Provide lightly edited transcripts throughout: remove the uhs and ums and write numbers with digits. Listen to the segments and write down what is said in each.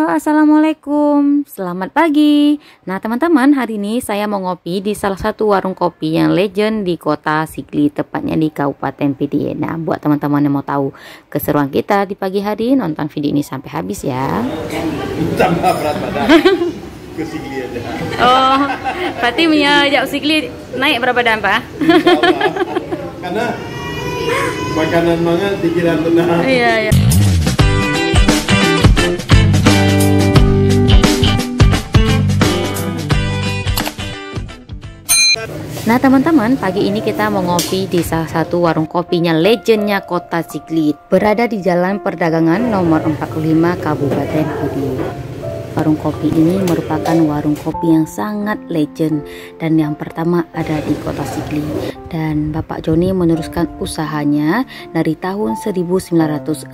Halo, assalamualaikum, selamat pagi. Nah teman-teman, hari ini saya mau ngopi di salah satu warung kopi yang legend di kota Sigli, tepatnya di Kabupaten Pidi. Nah buat teman-teman yang mau tahu keseruan kita di pagi hari, nonton video ini sampai habis ya. Tambah berat badan ke Sigli aja. Oh, berarti jauh Sigli naik berapa badan Pak? Karena makanan mangan pikiran tenang. Iya, iya. Nah teman-teman, pagi ini kita mau ngopi di salah satu warung kopinya legendnya kota Sigli, berada di Jalan Perdagangan nomor 45 Kabupaten Pidi. Warung kopi ini merupakan warung kopi yang sangat legend dan yang pertama ada di kota Sigli, dan Bapak Joni meneruskan usahanya dari tahun 1962.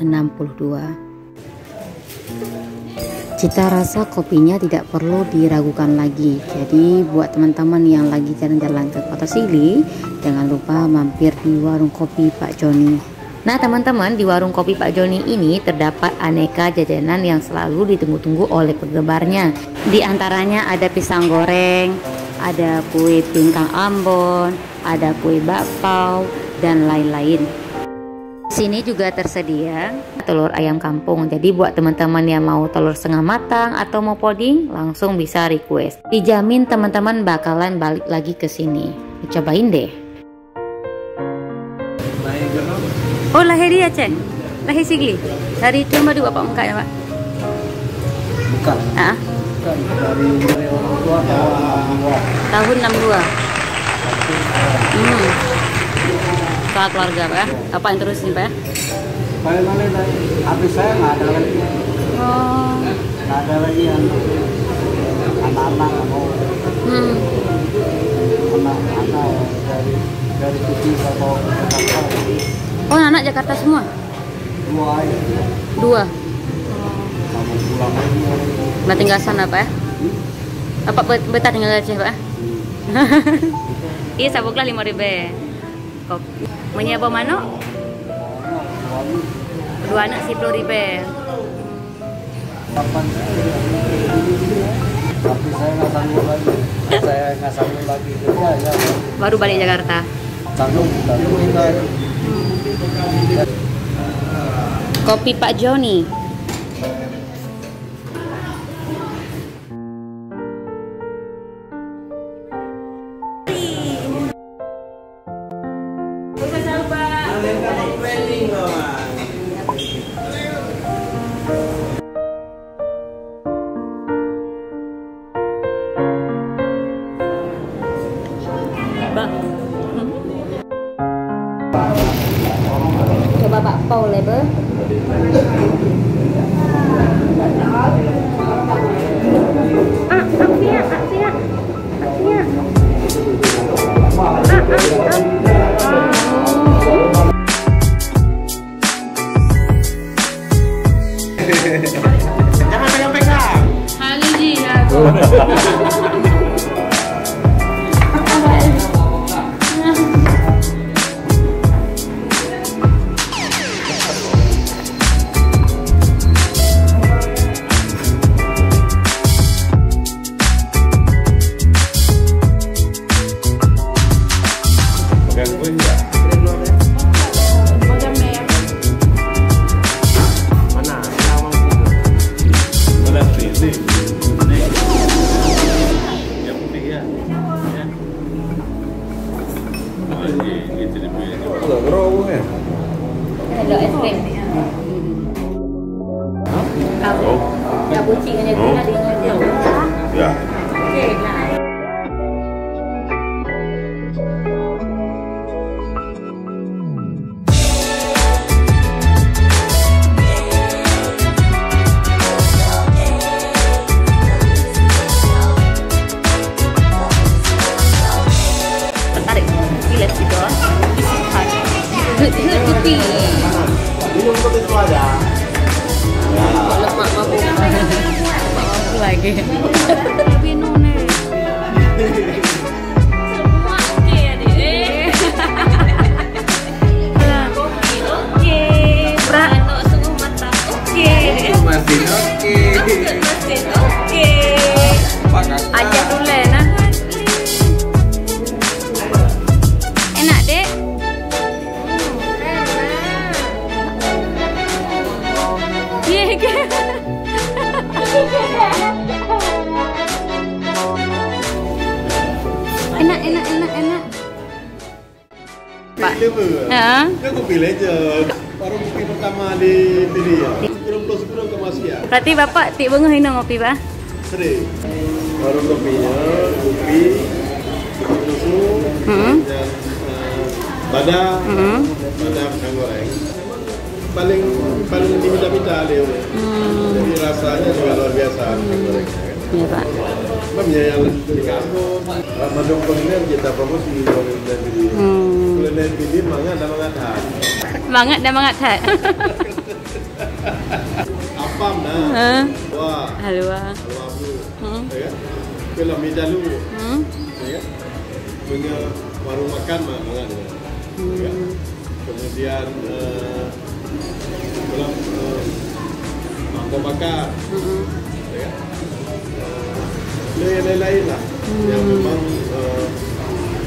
Cita rasa kopinya tidak perlu diragukan lagi. Jadi buat teman-teman yang lagi jalan-jalan ke kota Sigli, jangan lupa mampir di warung kopi Pak Joni. Nah teman-teman, di warung kopi Pak Joni ini terdapat aneka jajanan yang selalu ditunggu-tunggu oleh penggemarnya. Di antaranya ada pisang goreng, ada kue pingkang Ambon, ada kue bakpao, dan lain-lain. Sini juga tersedia telur ayam kampung. Jadi buat teman-teman yang mau telur setengah matang atau mau puding, langsung bisa request. Dijamin teman-teman bakalan balik lagi ke sini. Cobain deh. Oh, lahir di Aceh? Lahir Sigli? Dari cuma dua Pak Mengkak ya Pak? Bukan. Ah? Bukan. Dari orang tua tahun 62. Soal keluarga Pak ya? Apa yang terus nih Pak ya? Paling-paling habis saya nggak ada lagi. Oh. Nggak ada lagi yang anak-anak mau. Anak-anak dari Pidi atau Jakarta. Oh, anak Jakarta semua? Dua. Kamu pulang lagi. Berarti tinggal sana Pak ya? Apa betah tinggal di Aceh Pak? Iya, sabuklah 5.000. Kopi. Menyiapa mana? Dua anak 10.000. Tapi saya nggak sanggup lagi. Kerja ya. Baru balik Jakarta. Sanggup pindah. Kopi Pak Joni. Coba Pak Pau label. Jangan pegang-pegang. Haliji ya. Ada es krim. Cappuccino-nya guna dengan jeruk. Ya. Oke, nah. Tertarik? Lihat gitu. Putih. Minum kopi itu aja. Lemak mabuk. Mabuk lagi. Minum nih. Semua oke ya deh. Kopi oke. Berat. Sungguh mantap oke. Masih oke. Enak, enak, enak, enak. Pak. Ya, kopi legend. Warung kopi pertama di sini ya. Sebelum ke Masia. Berarti Bapak tik bengah ini ngopi, Pak? Sering. Warung kopinya, kopi, susu, dan badang, pisang goreng. Paling diminta-minta dia. Jadi rasanya juga luar biasa pisang gorengnya. Iya, Pak. Memangnya yang di kampung, Ramadan kuliner kita promosi kuliner ini. Kuliner ini mangat dan mangat. Banget dan banget hat. Apam nah. Wah. Halwa. Halwa. Ya. Kalau meja lu. Ya. Punya warung makan mah mangat. Ya. Kemudian kalau mangkok bakar. Ya. Lain-lain lah yang memang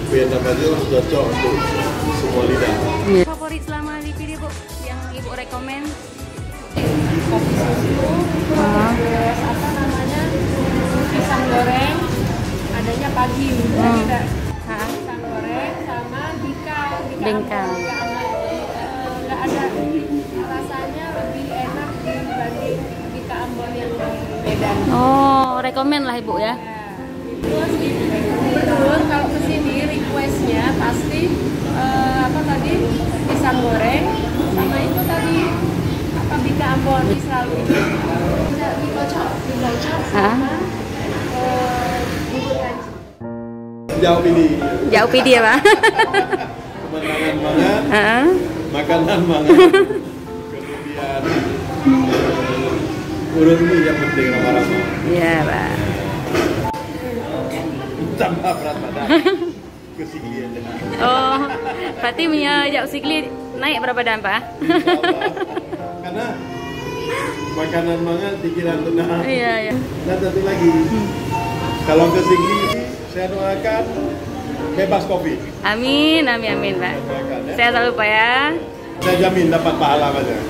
biar dapatnya cocok untuk semua lidah. Favorit selama di pilih Bu yang Ibu rekomen? Kopi susu, terus apa namanya pisang goreng, adanya pagi, ada pisang goreng sama bingkau, Bingkau. nggak ada rasanya lebih enak dibanding bika Ambon yang di Medan. Oh, rekomen lah Ibu ya. Terus kalau kesini requestnya pasti apa tadi pisang goreng sama itu tadi apa bika Ambon selalu dikocok sama bubur kanci. Jauh ini. Jauh PD ya, Pak. Pemandangan mangan, makanan mangan, kemudian urut ini yang penting ramah-ramah. Iya, Pak. Tambah berat badan. Kesiklian. Oh, berarti punya Jauh Sikli naik berapa dan Pak? Karena makanan mangan pikiran tenang. Iya, iya. Dan satu lagi, kalau ke Sikli saya doakan bebas kopi. Amin, amin, amin, Pak. Sehat selalu Pak ya. Saya jamin dapat pahala banyak.